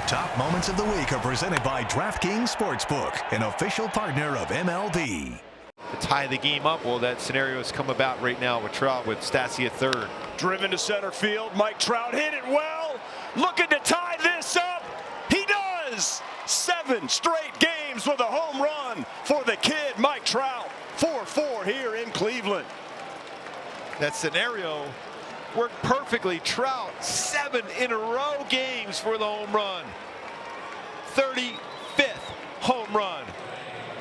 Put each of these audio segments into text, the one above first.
top moments of the week are presented by DraftKings Sportsbook, an official partner of MLB. To tie the game up, well, that scenario has come about right now with Trout with Stassi at third. Driven to center field. Mike Trout hit it well. Looking to tie this up. He does. 7 straight games with a home run for the kid, Mike Trout. 4-4 here in Cleveland. That scenario worked perfectly. Trout, 7 in a row games for the home run. 35th home run.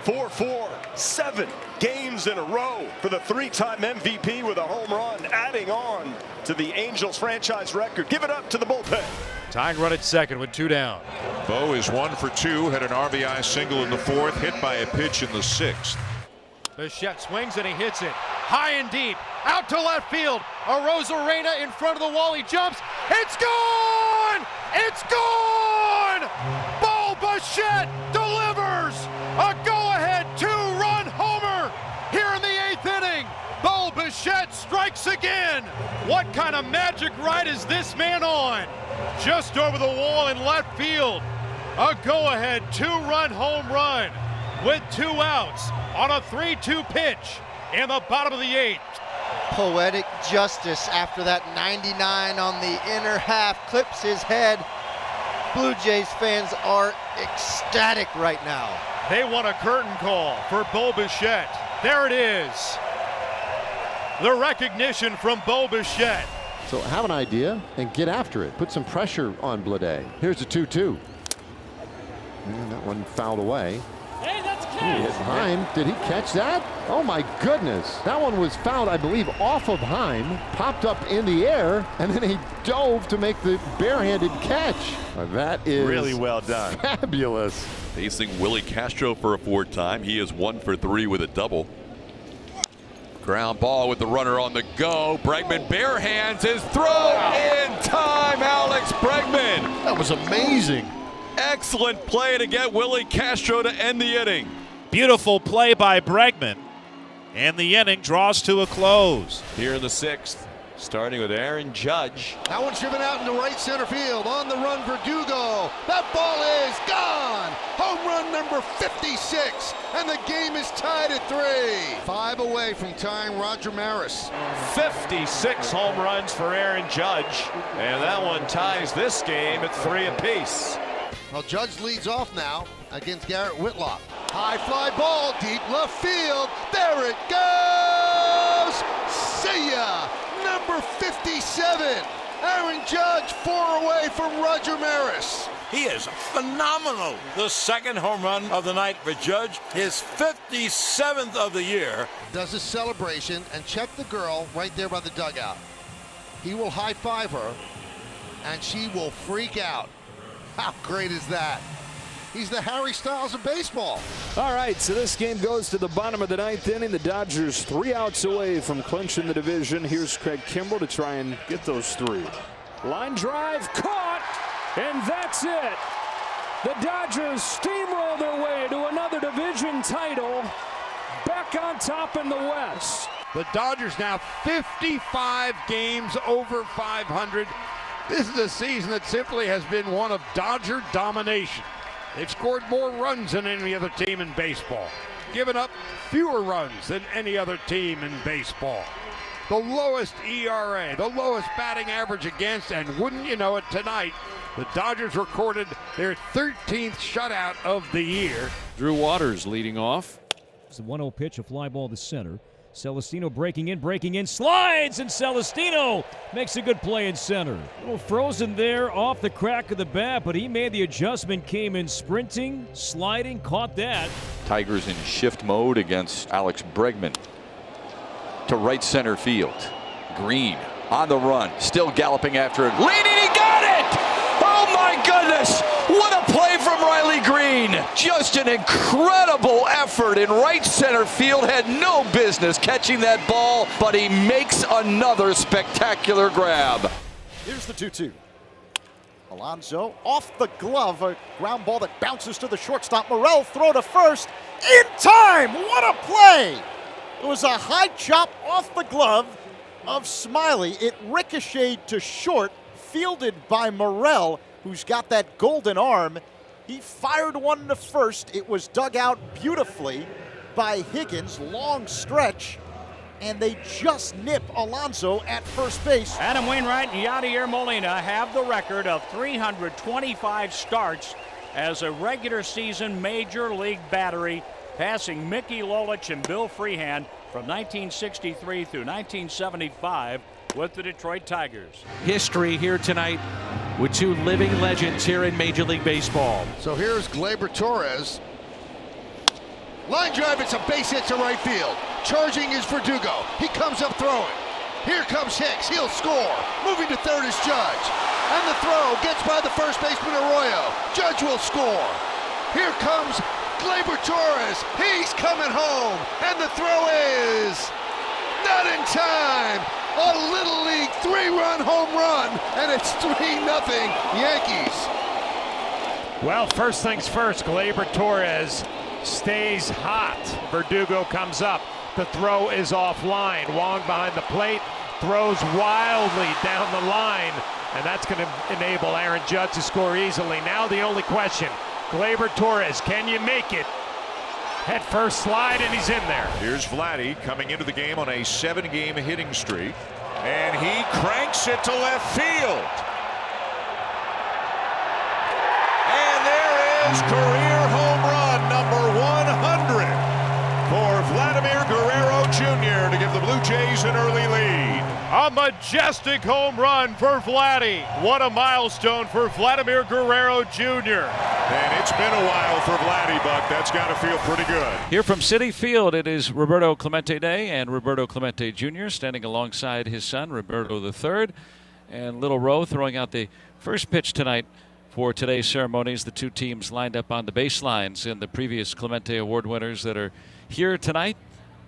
4-4, 7 games in a row for the 3-time MVP with a home run, adding on to the Angels franchise record. Give it up to the bullpen. Tying run at second with 2 down. Bo is 1 for 2, had an RBI single in the 4th, hit by a pitch in the 6th. Bichette swings and he hits it high and deep, out to left field. Arozarena in front of the wall. He jumps. It's gone! It's gone! Bo Bichette delivers a go-ahead 2-run homer here in the 8th inning. Bo Bichette strikes again. What kind of magic ride is this man on? Just over the wall in left field. A go-ahead 2-run home run with 2 outs on a 3-2 pitch in the bottom of the 8th. Poetic justice after that 99 on the inner half clips his head. Blue Jays fans are ecstatic right now. They want a curtain call for Bo Bichette. There it is. The recognition from Bo Bichette. So have an idea and get after it. Put some pressure on Blade. Here's the 2-2. And that one fouled away. Hey, that's Hit Heim. Did he catch that? Oh my goodness. That one was fouled, I believe, off of Heim, popped up in the air, and then he dove to make the barehanded catch. That is really well done. Fabulous. Facing Willie Castro for a 4th time. He is 1 for 3 with a double. Ground ball with the runner on the go. Bregman barehands his throw in time. Alex Bregman. That was amazing. Excellent play to get Willie Castro to end the inning. Beautiful play by Bregman. And the inning draws to a close. Here in the 6th, starting with Aaron Judge. That one's driven out into right center field. On the run, Verdugo. That ball is gone. Home run number 56. And the game is tied at 3. 5 away from tying Roger Maris. 56 home runs for Aaron Judge. And that one ties this game at 3 apiece. Well, Judge leads off now against Garrett Whitlock. High fly ball, deep left field. There it goes. See ya. Number 57. Aaron Judge 4 away from Roger Maris. He is phenomenal. The 2nd home run of the night for Judge, his 57th of the year. Does his celebration and check the girl right there by the dugout. He will high five her and she will freak out. How great is that? He's the Harry Styles of baseball. All right, so this game goes to the bottom of the 9th inning. The Dodgers 3 outs away from clinching the division. Here's Craig Kimbrell to try and get those 3. Line drive caught, and that's it. The Dodgers steamroll their way to another division title, back on top in the West. The Dodgers now 55 games over 500. This is a season that simply has been one of Dodger domination. They've scored more runs than any other team in baseball, given up fewer runs than any other team in baseball. The lowest ERA, the lowest batting average against, and wouldn't you know it, tonight, the Dodgers recorded their 13th shutout of the year. Drew Waters leading off. It's a 1-0 pitch, a fly ball to center. Celestino breaking in, slides, and Celestino makes a good play in center. A little frozen there off the crack of the bat, but he made the adjustment, came in sprinting, sliding, caught that. Tigers in shift mode against Alex Bregman. To right center field. Green on the run, still galloping after it. Leading, he got it! Oh my goodness! What a play from Riley Green! Just an incredible effort in right center field. Had no business catching that ball, but he makes another spectacular grab. Here's the 2-2. Alonso off the glove, a ground ball that bounces to the shortstop. Morel throw to first in time. What a play! It was a high chop off the glove of Smiley. It ricocheted to short, fielded by Morel, who who's got that golden arm. He fired one to first. It was dug out beautifully by Higgins, long stretch, and they just nip Alonso at first base. Adam Wainwright and Yadier Molina have the record of 325 starts as a regular season major league battery, passing Mickey Lolich and Bill Freehand from 1963 through 1975 with the Detroit Tigers. History here tonight with two living legends here in Major League Baseball. So here's Gleyber Torres. Line drive, it's a base hit to right field. Charging is Verdugo. He comes up throwing. Here comes Hicks. He'll score. Moving to third is Judge. And the throw gets by the first baseman Arroyo. Judge will score. Here comes Gleyber Torres. He's coming home. And the throw is not in time. A Little League 3-run home run. And it's 3-0 Yankees. Well, first things first, Gleyber Torres stays hot. Verdugo comes up. The throw is offline. Wong behind the plate throws wildly down the line, and that's going to enable Aaron Judge to score easily. Now the only question, Gleyber Torres, can you make it? Head first slide, and he's in there. Here's Vladdy coming into the game on a 7-game hitting streak, and he cranks it to left field. And there is career home run number 100 for Vladimir Guerrero Jr. to give the Blue Jays an early lead. A majestic home run for Vladdy. What a milestone for Vladimir Guerrero Jr. And it's been a while for Vladdy, Buck. That's got to feel pretty good. Here from Citi Field, it is Roberto Clemente Day, and Roberto Clemente Jr. standing alongside his son, Roberto III, and Little Rowe throwing out the first pitch tonight for today's ceremonies. The two teams lined up on the baselines, and the previous Clemente Award winners that are here tonight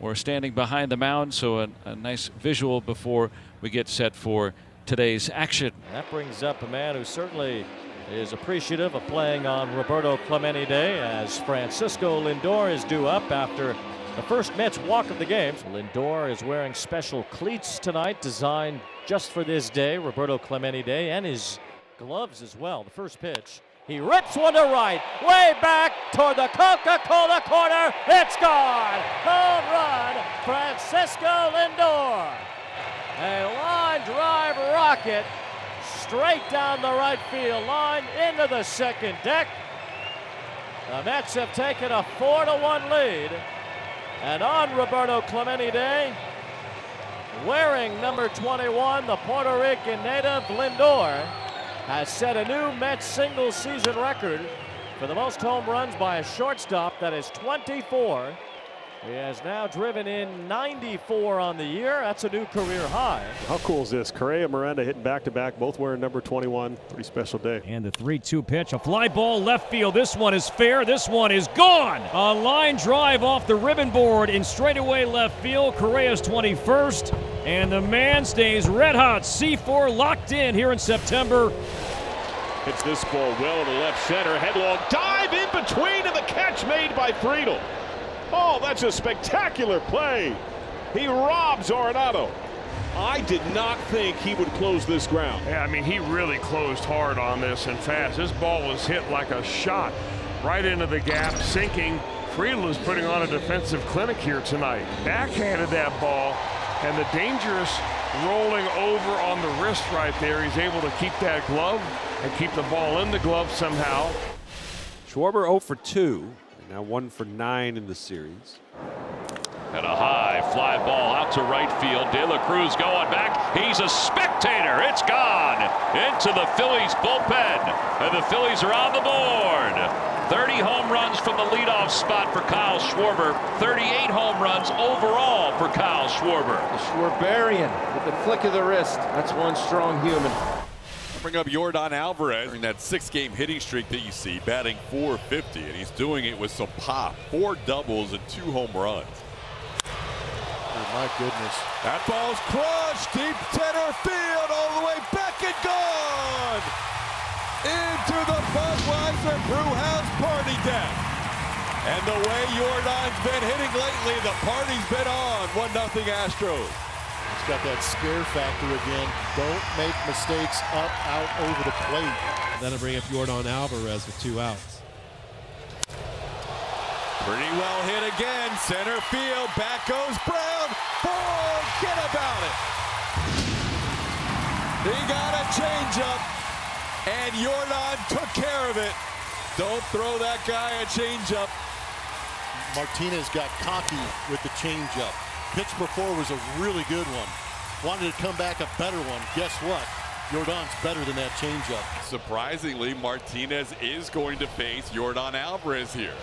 or standing behind the mound, so a nice visual before we get set for today's action. That brings up a man who certainly is appreciative of playing on Roberto Clemente Day, as Francisco Lindor is due up after the first Mets walk of the game. Lindor is wearing special cleats tonight designed just for this day, Roberto Clemente Day, and his gloves as well. The first pitch, he rips one to right, way back toward the Coca-Cola corner. It's gone. Home run, Francisco Lindor. A line drive rocket straight down the right field line into the second deck. The Mets have taken a 4-1 lead. And on Roberto Clemente Day, wearing number 21, the Puerto Rican native Lindor has set a new Mets single season record for the most home runs by a shortstop. That is 24. He has now driven in 94 on the year. That's a new career high. How cool is this? Correa and Miranda hitting back-to-back, both wearing number 21. Pretty special day. And the 3-2 pitch, a fly ball left field. This one is fair. This one is gone. A line drive off the ribbon board in straightaway left field. Correa's 21st. And the man stays red hot. C4 locked in here in September. Hits this ball well to left center. Headlong dive in between, and the catch made by Friedel. Oh, that's a spectacular play. He robs Arenado. I did not think he would close this ground. Yeah, I mean, he really closed hard on this and fast. This ball was hit like a shot right into the gap, sinking. Friedel is putting on a defensive clinic here tonight. Backhanded that ball, and the dangerous rolling over on the wrist right there. He's able to keep that glove and keep the ball in the glove somehow. Schwarber 0 for 2. Now 1 for 9 in the series. And a high fly ball out to right field. De La Cruz going back. He's a spectator. It's gone into the Phillies bullpen. And the Phillies are on the board. 30 home runs from the leadoff spot for Kyle Schwarber. 38 home runs overall for Kyle Schwarber. The Schwarberian with the flick of the wrist. That's one strong human. Bring up Yordan Alvarez in that 6-game hitting streak that you see, batting .450, and he's doing it with some pop. 4 doubles and 2 home runs. Oh, my goodness. That ball's crushed deep center field, all the way back and gone into the Budweiser Brewhouse party deck. And the way Yordan's been hitting lately, the party's been on. 1-0 Astros. He's got that scare factor again. Don't make mistakes up, out, over the plate. That'll bring up Yordan Alvarez with 2 outs. Pretty well hit again. Center field. Back goes Brown. Forget about it. He got a changeup, and Yordan took care of it. Don't throw that guy a changeup. Martinez got cocky with the changeup. Pitch before was a really good one. Wanted to come back a better one. Guess what? Yordan's better than that changeup. Surprisingly, Martinez is going to face Yordan Alvarez here.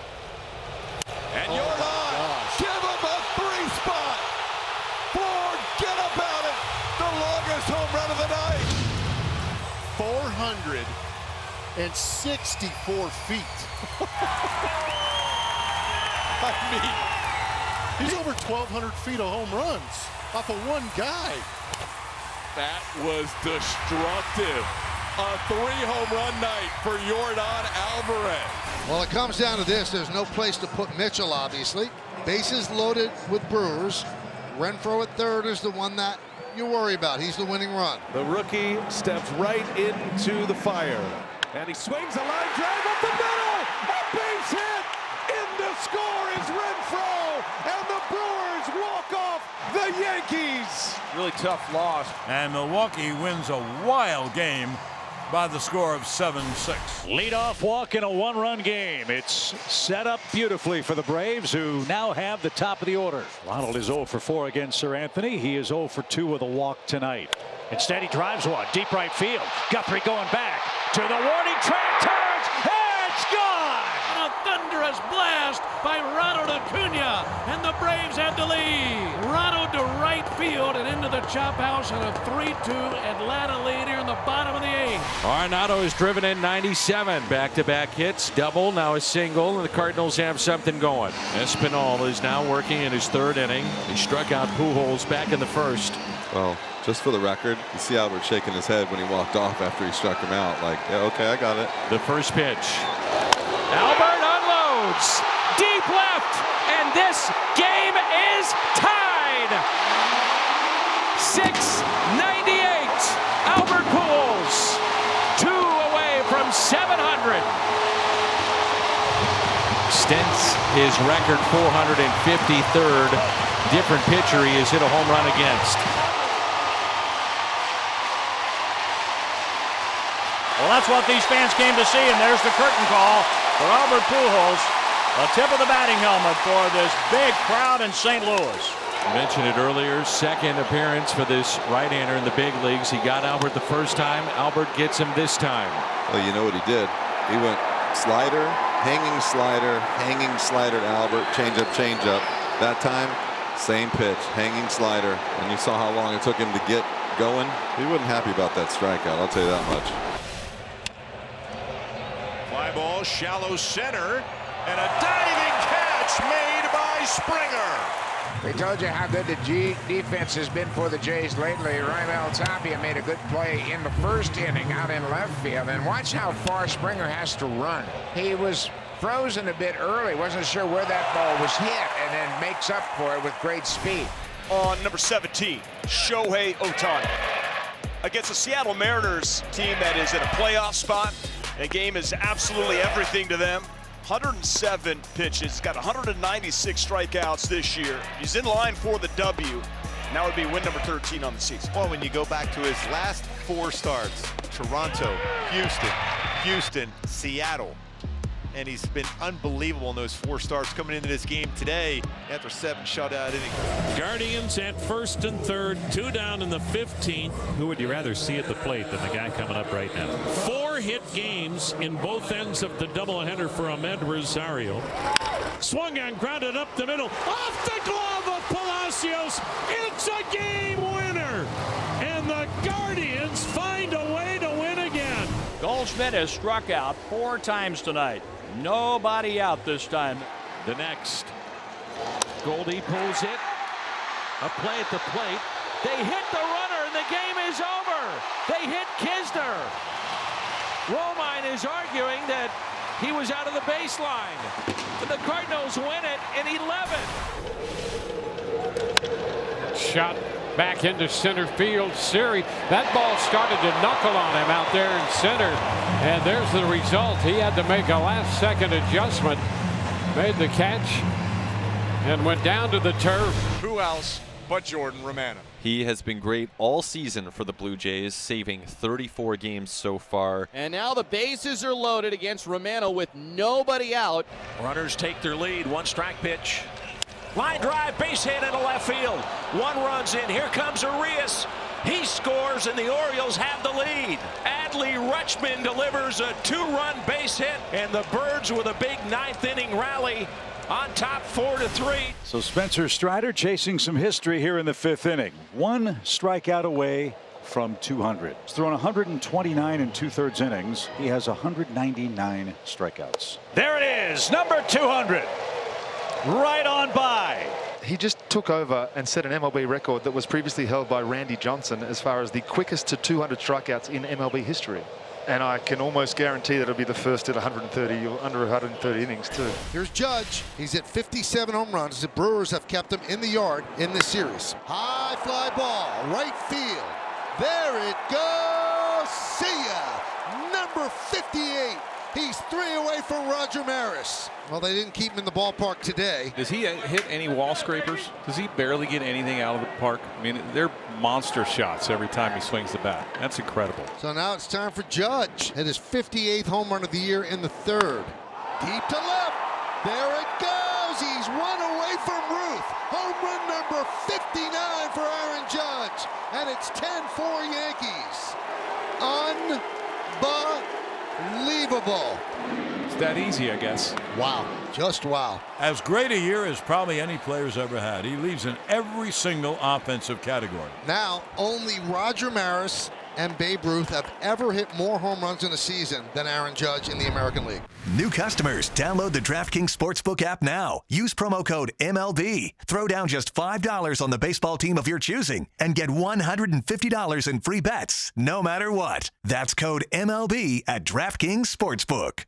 And Yordan, give him a 3-spot. Forget about it. The longest home run of the night. 464 feet. I mean, he's over 1,200 feet of home runs off of one guy. That was destructive. A 3-home run night for Yordan Alvarez. Well, it comes down to this. There's no place to put Mitchell, obviously. Bases loaded with Brewers. Renfroe at third is the one that you worry about. He's the winning run. The rookie steps right into the fire. And he swings a line drive up the middle. A base hit. In to score is Renfroe. And the Brewers walk off the Yankees. Really tough loss. And Milwaukee wins a wild game by the score of 7-6. Leadoff walk in a 1-run game. It's set up beautifully for the Braves, who now have the top of the order. Ronald is 0 for 4 against Sir Anthony. He is 0 for 2 with a walk tonight. Instead, he drives one deep right field. Guthrie going back to the warning track, turns, and it's gone! A thunderous blast by Ronald Acuna, and the Braves had the lead. Ronald to right field and into the chop house, and a 3-2 Atlanta lead here in the bottom of the 8th. Arenado is driven in 97. Back-to-back hits, double, now a single, and the Cardinals have something going. Espinal is now working in his 3rd inning. He struck out Pujols back in the 1st. Well, just for the record, you see Albert shaking his head when he walked off after he struck him out. Like, yeah, okay, I got it. The first pitch. Albert unloads. Deep left. And this game is tied. 698. Albert Pujols. 2 away from 700. Extends his record 453rd. Different pitcher he has hit a home run against. Well, that's what these fans came to see, and there's the curtain call for Albert Pujols. A tip of the batting helmet for this big crowd in St. Louis. I mentioned it earlier, 2nd appearance for this right-hander in the big leagues. He got Albert the first time. Albert gets him this time. Well, you know what he did? He went slider to Albert, changeup. That time, same pitch, hanging slider. And you saw how long it took him to get going. He wasn't happy about that strikeout, I'll tell you that much. Fly ball, shallow center, and a diving catch made by Springer. We told you how good the defense has been for the Jays lately. Raimel Tapia made a good play in the 1st inning out in left field. And watch how far Springer has to run. He was frozen a bit early, wasn't sure where that ball was hit, and then makes up for it with great speed. On number 17, Shohei Ohtani. Against the Seattle Mariners team that is in a playoff spot. The game is absolutely everything to them. 107 pitches, got 196 strikeouts this year. He's in line for the W. Now would be win number 13 on the season. Well, when you go back to his last 4 starts, Toronto, Houston, Seattle, and he's been unbelievable in those 4 starts coming into this game today after 7 shutout innings. Guardians at 1st and 3rd, 2 down in the 15th. Who would you rather see at the plate than the guy coming up right now? 4 hit games in both ends of the doubleheader for Ahmed Rosario. Swung and grounded up the middle, off the glove of Palacios. It's a game winner, and the Guardians find a way to win again. Goldschmidt has struck out 4 times tonight. Nobody out this time. The next. Goldie pulls it. A play at the plate. They hit the runner and the game is over. They hit Kisner. Romine is arguing that he was out of the baseline. But the Cardinals win it in 11. Shot back into center field. Siri, that ball started to knuckle on him out there in center. And there's the result. He had to make a last-second adjustment. Made the catch and went down to the turf. Who else but Jordan Romano? He has been great all season for the Blue Jays, saving 34 games so far. And now the bases are loaded against Romano with nobody out. Runners take their lead. 1 strike pitch. Line drive, base hit into left field. 1 runs in. Here comes Arias. He scores, and the Orioles have the lead. Adley Rutschman delivers a 2-run base hit, and the Birds with a big 9th-inning rally on top 4-3. So Spencer Strider chasing some history here in the 5th inning. 1 strikeout away from 200. He's thrown 129 and 2/3 innings. He has 199 strikeouts. There it is, number 200. Right on by. He just took over and set an MLB record that was previously held by Randy Johnson as far as the quickest to 200 strikeouts in MLB history. And I can almost guarantee that it'll be the first at 130 or under 130 innings too. Here's Judge. He's at 57 home runs. The Brewers have kept him in the yard in this series. High fly ball, right field. There it goes. See ya. Number 58. He's 3 away from Roger Maris. Well, they didn't keep him in the ballpark today. Does he hit any wall scrapers? Does he barely get anything out of the park? I mean, they're monster shots every time he swings the bat. That's incredible. So now it's time for Judge. Hit his 58th home run of the year in the 3rd. Deep to left. There it goes. He's 1 away from Ruth. Home run number 59 for Aaron Judge. And it's 10-4 Yankees. Unbelievable. It's that easy, I guess. Wow. Just wow. As great a year as probably any player's ever had. He leads in every single offensive category. Now, only Roger Maris and Babe Ruth have ever hit more home runs in a season than Aaron Judge in the American League. New customers, download the DraftKings Sportsbook app now. Use promo code MLB. Throw down just $5 on the baseball team of your choosing and get $150 in free bets, no matter what. That's code MLB at DraftKings Sportsbook.